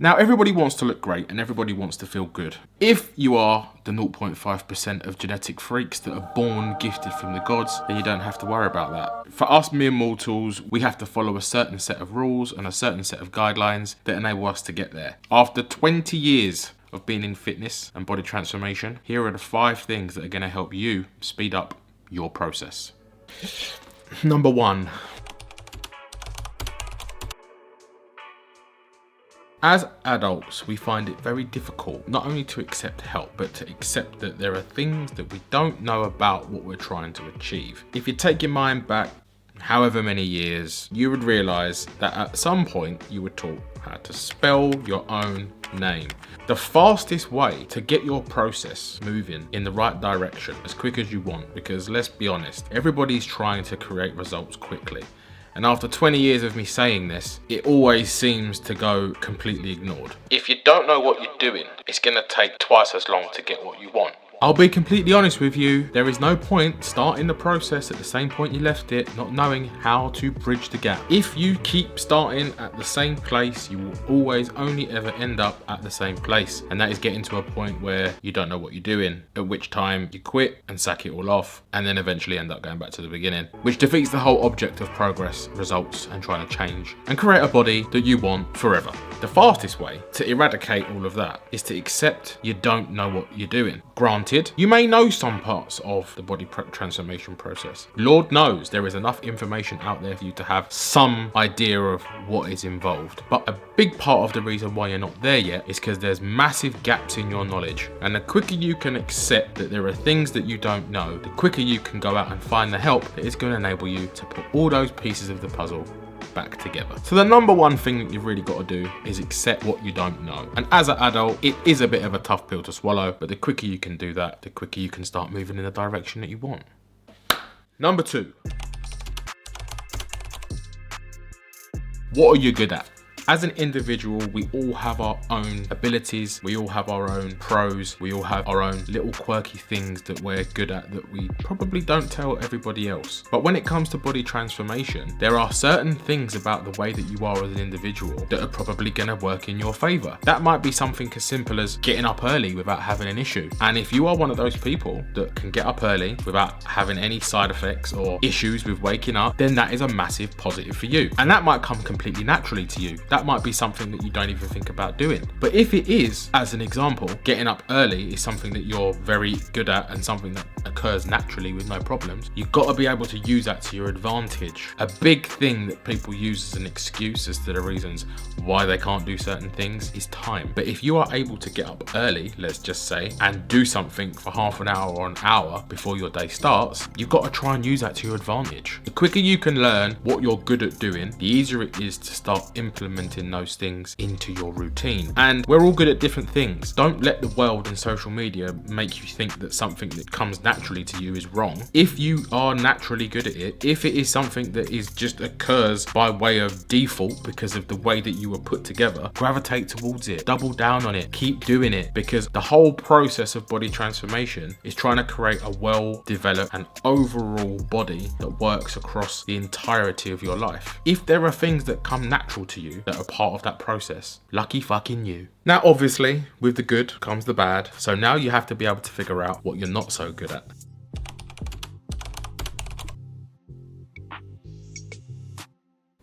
Now, everybody wants to look great and everybody wants to feel good. If you are the 0.5% of genetic freaks that are born gifted from the gods, then you don't have to worry about that. For us mere mortals, we have to follow a certain set of rules and a certain set of guidelines that enable us to get there. After 20 years of being in fitness and body transformation, here are the 5 things that are going to help you speed up your process. Number 1. As adults, we find it very difficult not only to accept help, but to accept that there are things that we don't know about what we're trying to achieve. If you take your mind back however many years, you would realise that at some point you were taught how to spell your own name. The fastest way to get your process moving in the right direction as quick as you want, because let's be honest, everybody's trying to create results quickly. And after 20 years of me saying this, it always seems to go completely ignored. If you don't know what you're doing, it's going to take twice as long to get what you want. I'll be completely honest with you, there is no point starting the process at the same point you left it, not knowing how to bridge the gap. If you keep starting at the same place, you will always only ever end up at the same place. And that is getting to a point where you don't know what you're doing, at which time you quit and sack it all off, and then eventually end up going back to the beginning, which defeats the whole object of progress, results, and trying to change and create a body that you want forever. The fastest way to eradicate all of that is to accept you don't know what you're doing. Granted, you may know some parts of the body transformation process. Lord knows there is enough information out there for you to have some idea of what is involved. But a big part of the reason why you're not there yet is because there's massive gaps in your knowledge. And the quicker you can accept that there are things that you don't know, the quicker you can go out and find the help that is going to enable you to put all those pieces of the puzzle back together. So the number 1 thing that you've really got to do is accept what you don't know. And as an adult, it is a bit of a tough pill to swallow, but the quicker you can do that, the quicker you can start moving in the direction that you want. Number 2. What are you good at? As an individual, we all have our own abilities, we all have our own pros, we all have our own little quirky things that we're good at that we probably don't tell everybody else. But when it comes to body transformation, there are certain things about the way that you are as an individual that are probably going to work in your favour. That might be something as simple as getting up early without having an issue. And if you are one of those people that can get up early without having any side effects or issues with waking up, then that is a massive positive for you. And that might come completely naturally to you. That might be something that you don't even think about doing. But if it is, as an example, getting up early is something that you're very good at and something that occurs naturally with no problems, you've got to be able to use that to your advantage. A big thing that people use as an excuse as to the reasons why they can't do certain things is time. But if you are able to get up early, let's just say, and do something for half an hour or an hour before your day starts, you've got to try and use that to your advantage. The quicker you can learn what you're good at doing, the easier it is to start implementing those things into your routine. And we're all good at different things. Don't let the world and social media make you think that something that comes naturally to you is wrong. If you are naturally good at it, if it is something that is just occurs by way of default because of the way that you were put together, gravitate towards it, double down on it, keep doing it, because the whole process of body transformation is trying to create a well-developed and overall body that works across the entirety of your life. If there are things that come natural to you that are part of that process, lucky fucking you. Now obviously with the good comes the bad, so now you have to be able to figure out what you're not so good at.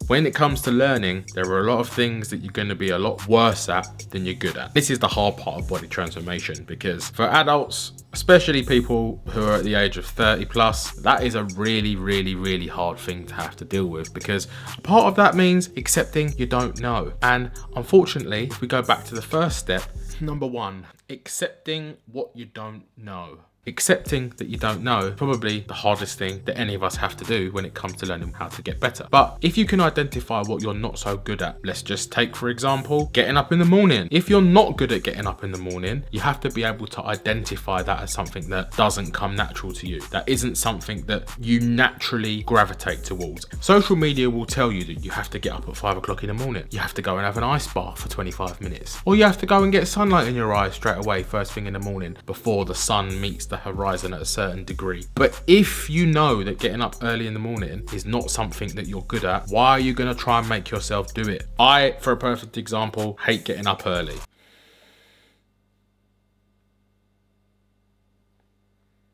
When it comes to learning, there are a lot of things that you're going to be a lot worse at than you're good at. This is the hard part of body transformation, because for adults, especially people who are at the age of 30 plus, that is a really hard thing to have to deal with, because part of that means accepting you don't know. And unfortunately, if we go back to the first step, number 1, accepting what you don't know. Accepting that you don't know is probably the hardest thing that any of us have to do when it comes to learning how to get better. But if you can identify what you're not so good at, let's just take, for example, getting up in the morning. If you're not good at getting up in the morning, you have to be able to identify that as something that doesn't come natural to you. That isn't something that you naturally gravitate towards. Social media will tell you that you have to get up at 5 o'clock in the morning. You have to go and have an ice bath for 25 minutes. Or you have to go and get sunlight in your eyes straight away first thing in the morning before the sun meets the the horizon at a certain degree. But if you know that getting up early in the morning is not something that you're good at, why are you going to try and make yourself do it? I, for a perfect example, hate getting up early.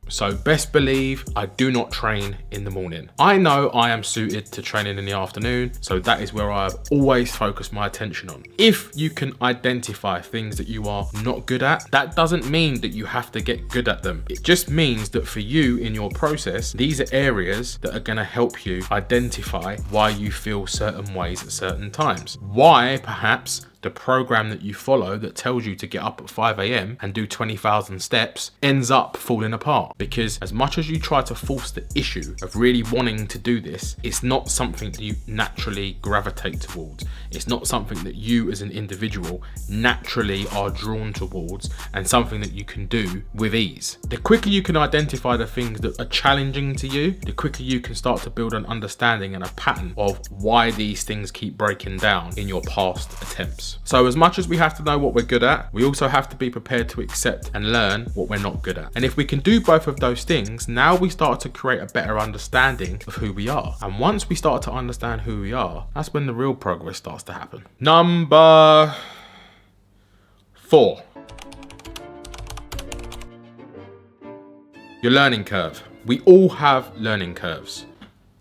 So best believe I do not train in the morning. I know I am suited to training in the afternoon, so that is where I've always focused my attention on. If you can identify things that you are not good at, that doesn't mean that you have to get good at them. It just means that for you in your process, these are areas that are going to help you identify why you feel certain ways at certain times. Why perhaps the program that you follow that tells you to get up at 5 a.m. and do 20,000 steps ends up falling apart. Because as much as you try to force the issue of really wanting to do this, it's not something that you naturally gravitate towards. It's not something that you as an individual naturally are drawn towards and something that you can do with ease. The quicker you can identify the things that are challenging to you, the quicker you can start to build an understanding and a pattern of why these things keep breaking down in your past attempts. So as much as we have to know what we're good at, we also have to be prepared to accept and learn what we're not good at. And if we can do both of those things, now we start to create a better understanding of who we are. And once we start to understand who we are, that's when the real progress starts to happen. Number 4. Your learning curve. We all have learning curves,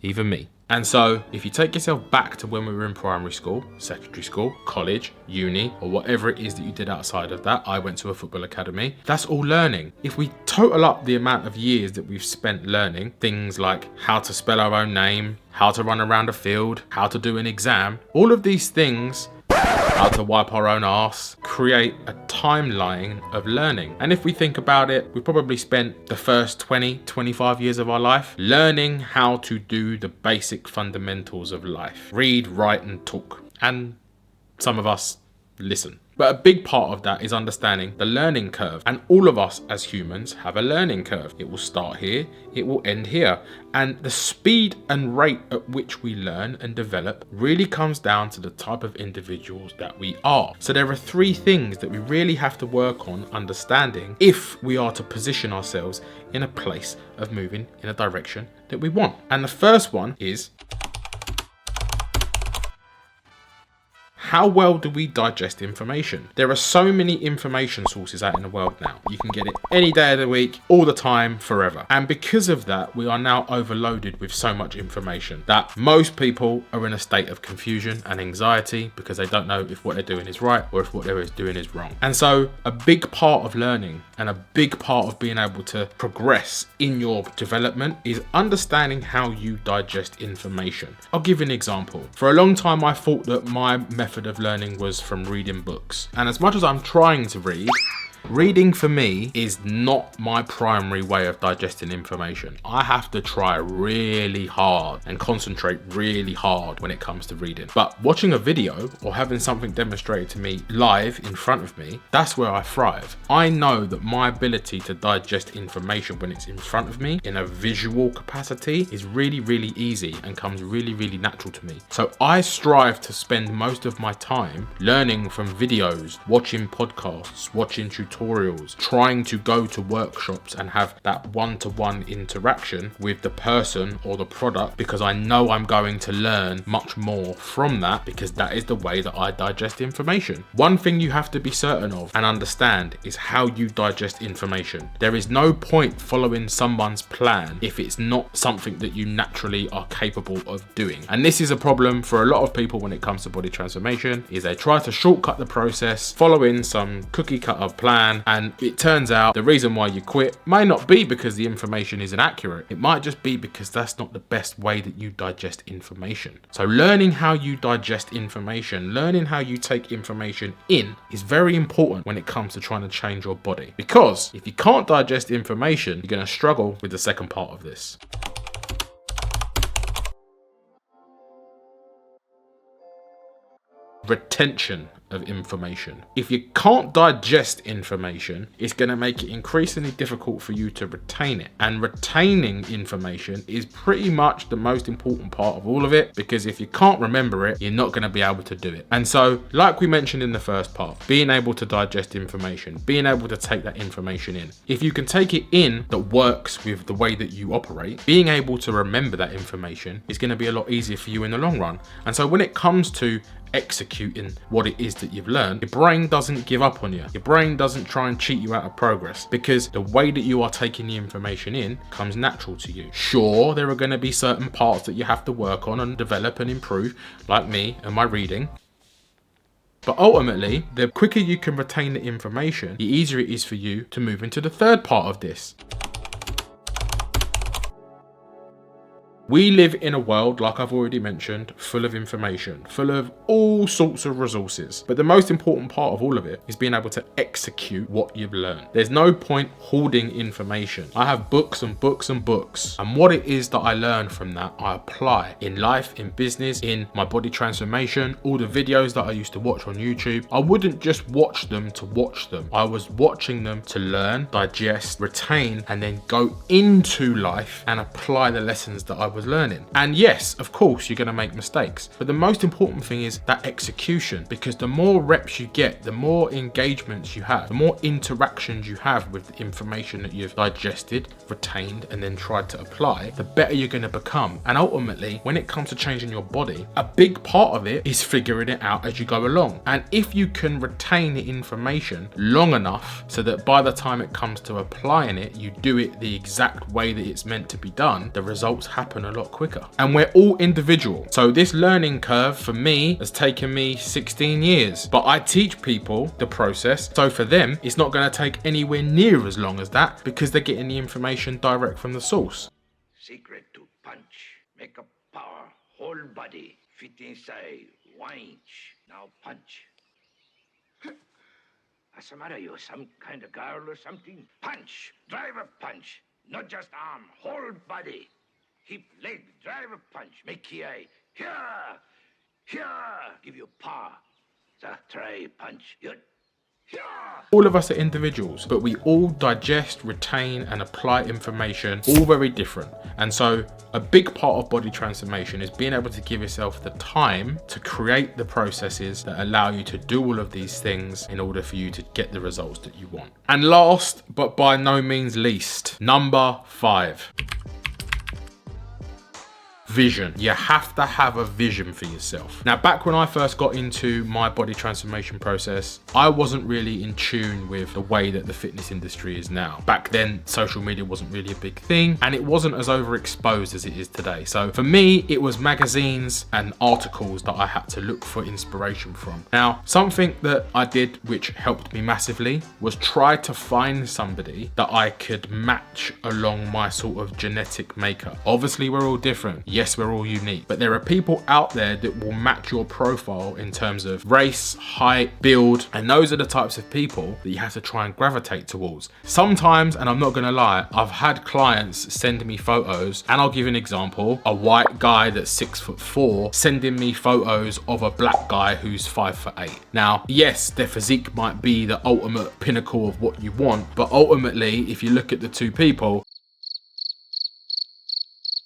even me. And so if you take yourself back to when we were in primary school, secondary school, college, uni, or whatever it is that you did outside of that, I went to a football academy, that's all learning. If we total up the amount of years that we've spent learning, things like how to spell our own name, how to run around a field, how to do an exam, all of these things, how to wipe our own arse, create a timeline of learning. And if we think about it, we probably spent the first 20, 25 years of our life learning how to do the basic fundamentals of life. Read, write, and talk. And some of us listen. But a big part of that is understanding the learning curve. And all of us as humans have a learning curve. It will start here, it will end here. And the speed and rate at which we learn and develop really comes down to the type of individuals that we are. So there are 3 things that we really have to work on understanding if we are to position ourselves in a place of moving in a direction that we want. And the first one is, how well do we digest information? There are so many information sources out in the world now. You can get it any day of the week, all the time, forever. And because of that, we are now overloaded with so much information that most people are in a state of confusion and anxiety because they don't know if what they're doing is right or if what they're doing is wrong. And so a big part of learning and a big part of being able to progress in your development is understanding how you digest information. I'll give you an example. For a long time, I thought that my method of learning was from reading books. And as much as I'm trying to read, reading for me is not my primary way of digesting information. I have to try really hard and concentrate really hard when it comes to reading. But watching a video or having something demonstrated to me live in front of me, that's where I thrive. I know that my ability to digest information when it's in front of me in a visual capacity is really, really easy and comes really, really natural to me. So I strive to spend most of my time learning from videos, watching podcasts, watching tutorials, trying to go to workshops and have that one-to-one interaction with the person or the product, because I know I'm going to learn much more from that, because that is the way that I digest information. One thing you have to be certain of and understand is how you digest information. There is no point following someone's plan if it's not something that you naturally are capable of doing. And this is a problem for a lot of people when it comes to body transformation, is they try to shortcut the process, following some cookie cutter plan, and it turns out the reason why you quit may not be because the information isn't accurate. It might just be because that's not the best way that you digest information. So learning how you digest information, learning how you take information in, is very important when it comes to trying to change your body. Because if you can't digest information, you're going to struggle with the second part of this. retention of information. If you can't digest information, it's going to make it increasingly difficult for you to retain it. And retaining information is pretty much the most important part of all of it, because if you can't remember it, you're not going to be able to do it. And so, like we mentioned in the first part, being able to digest information, being able to take that information in. If you can take it in that works with the way that you operate, being able to remember that information is going to be a lot easier for you in the long run. And so when it comes to executing what it is that you've learned, your brain doesn't give up on you. Your brain doesn't try and cheat you out of progress, because the way that you are taking the information in comes natural to you. Sure, there are going to be certain parts that you have to work on and develop and improve, like me and my reading. But ultimately, the quicker you can retain the information, the easier it is for you to move into the third part of this. We live in a world, like I've already mentioned, full of information, full of all sorts of resources. But the most important part of all of it is being able to execute what you've learned. There's no point hoarding information. I have books and books and books. And what it is that I learn from that, I apply in life, in business, in my body transformation, all the videos that I used to watch on YouTube. I wouldn't just watch them to watch them. I was watching them to learn, digest, retain, and then go into life and apply the lessons that I was learning. And yes, of course, you're going to make mistakes, but the most important thing is that execution, because the more reps you get, the more engagements you have, the more interactions you have with the information that you've digested, retained, and then tried to apply, the better you're going to become. And ultimately, when it comes to changing your body, a big part of it is figuring it out as you go along. And if you can retain the information long enough so that by the time it comes to applying it, you do it the exact way that it's meant to be done, the results happen a lot quicker. And we're all individual. So this learning curve for me has taken me 16 years, but I teach people the process. So for them, it's not going to take anywhere near as long as that, because they're getting the information direct from the source. Secret to punch. Make a power, whole body, fit inside 1 inch. Now punch. What's the matter? You some kind of girl or something? Punch. Drive a punch. Not just arm, whole body. Hip, leg, drive a punch. Make here. Give you power. So try punch. Here. All of us are individuals, but we all digest, retain, and apply information, all very different. And so a big part of body transformation is being able to give yourself the time to create the processes that allow you to do all of these things in order for you to get the results that you want. And last, but by no means least, number 5. Vision. You have to have a vision for yourself. Now, back when I first got into my body transformation process, I wasn't really in tune with the way that the fitness industry is now. Back then, social media wasn't really a big thing, and it wasn't as overexposed as it is today. So for me, it was magazines and articles that I had to look for inspiration from. Now, something that I did which helped me massively was try to find somebody that I could match along my sort of genetic makeup. Obviously, we're all different. Yes, we're all unique, but there are people out there that will match your profile in terms of race, height, build, and those are the types of people that you have to try and gravitate towards. Sometimes, and I'm not gonna lie, I've had clients send me photos, and I'll give you an example, a white guy that's 6'4" sending me photos of a black guy who's 5'8". Now, yes, their physique might be the ultimate pinnacle of what you want, but ultimately, if you look at the two people,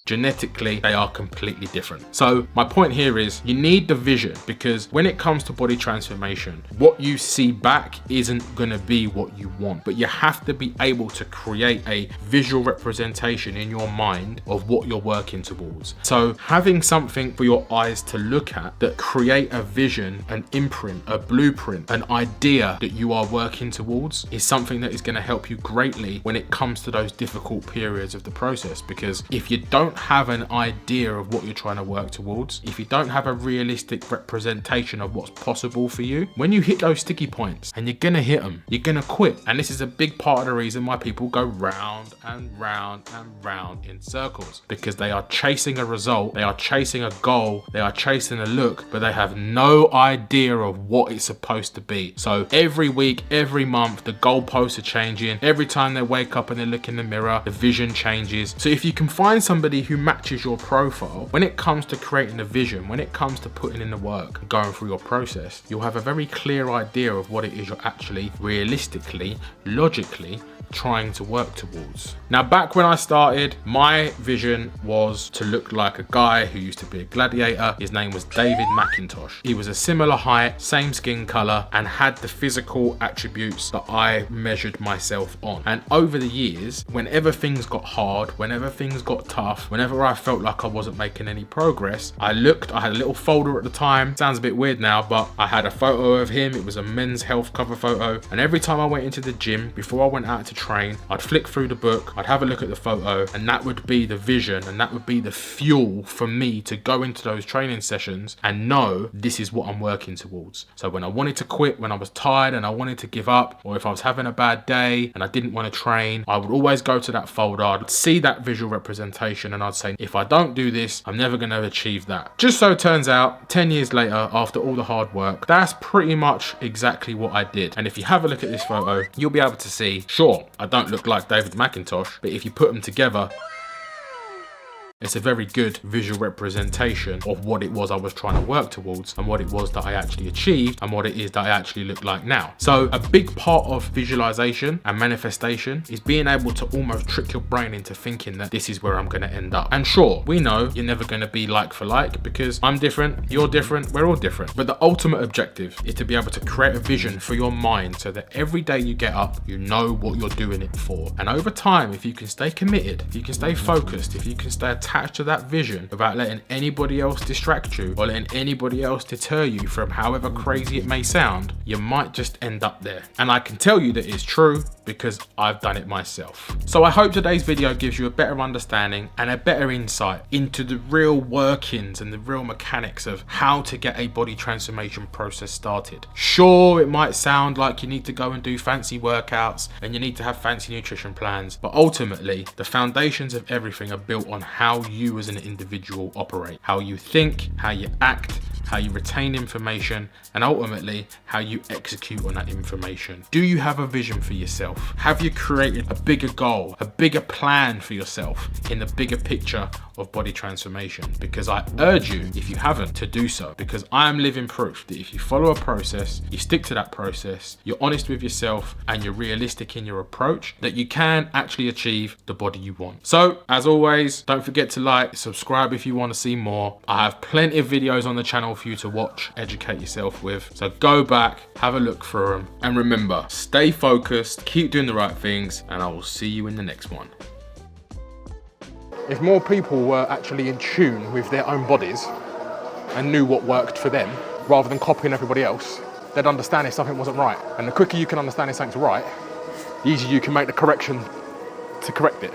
genetically, they are completely different. So my point here is you need the vision, because when it comes to body transformation, what you see back isn't going to be what you want, but you have to be able to create a visual representation in your mind of what you're working towards. So having something for your eyes to look at that create a vision, an imprint, a blueprint, an idea that you are working towards is something that is going to help you greatly when it comes to those difficult periods of the process. Because if you don't have an idea of what you're trying to work towards, if you don't have a realistic representation of what's possible for you, when you hit those sticky points, and you're gonna hit them, you're gonna quit. And this is a big part of the reason why people go round and round and round in circles, because they are chasing a result, they are chasing a goal, they are chasing a look, but they have no idea of what it's supposed to be. So every week, every month, the goalposts are changing. Every time they wake up and they look in the mirror, the vision changes. So if you can find somebody who matches your profile, when it comes to creating a vision, when it comes to putting in the work, going through your process, you'll have a very clear idea of what it is you're actually realistically, logically trying to work towards. Now, back when I started, my vision was to look like a guy who used to be a gladiator. His name was David McIntosh. He was a similar height, same skin color, and had the physical attributes that I measured myself on. And over the years, whenever things got hard, whenever things got tough, whenever I felt like I wasn't making any progress, I had a little folder at the time. Sounds a bit weird now, but I had a photo of him. It was a Men's Health cover photo. And every time I went into the gym, before I went out to train, I'd flick through the book, I'd have a look at the photo, and that would be the vision, and that would be the fuel for me to go into those training sessions and know this is what I'm working towards. So when I wanted to quit, when I was tired and I wanted to give up, or if I was having a bad day and I didn't want to train, I would always go to that folder, I'd see that visual representation, and I'd say, if I don't do this, I'm never going to achieve that. Just so it turns out, 10 years later, after all the hard work, that's pretty much exactly what I did. And if you have a look at this photo, you'll be able to see, sure, I don't look like David McIntosh, but if you put them together, it's a very good visual representation of what it was I was trying to work towards, and what it was that I actually achieved, and what it is that I actually look like now. So a big part of visualization and manifestation is being able to almost trick your brain into thinking that this is where I'm going to end up. And sure, we know you're never going to be like for like, because I'm different, you're different, we're all different. But the ultimate objective is to be able to create a vision for your mind so that every day you get up, you know what you're doing it for. And over time, if you can stay committed, if you can stay focused, if you can stay attached to that vision without letting anybody else distract you or letting anybody else deter you from however crazy it may sound, you might just end up there. And I can tell you that it's true because I've done it myself. So I hope today's video gives you a better understanding and a better insight into the real workings and the real mechanics of how to get a body transformation process started. Sure, it might sound like you need to go and do fancy workouts and you need to have fancy nutrition plans, but ultimately the foundations of everything are built on how you as an individual operate, how you think, how you act, how you retain information, and ultimately how you execute on that information. Do you have a vision for yourself? Have you created a bigger goal, a bigger plan for yourself in the bigger picture of body transformation? Because I urge you, if you haven't, to do so, because I am living proof that if you follow a process, you stick to that process, you're honest with yourself, and you're realistic in your approach, that you can actually achieve the body you want. So as always, don't forget to like, subscribe if you want to see more. I have plenty of videos on the channel for you to watch, educate yourself with. So go back, have a look through them, and remember, stay focused, keep doing the right things, and I will see you in the next one. If more people were actually in tune with their own bodies and knew what worked for them, rather than copying everybody else, they'd understand if something wasn't right. And the quicker you can understand if something's right, the easier you can make the correction to correct it.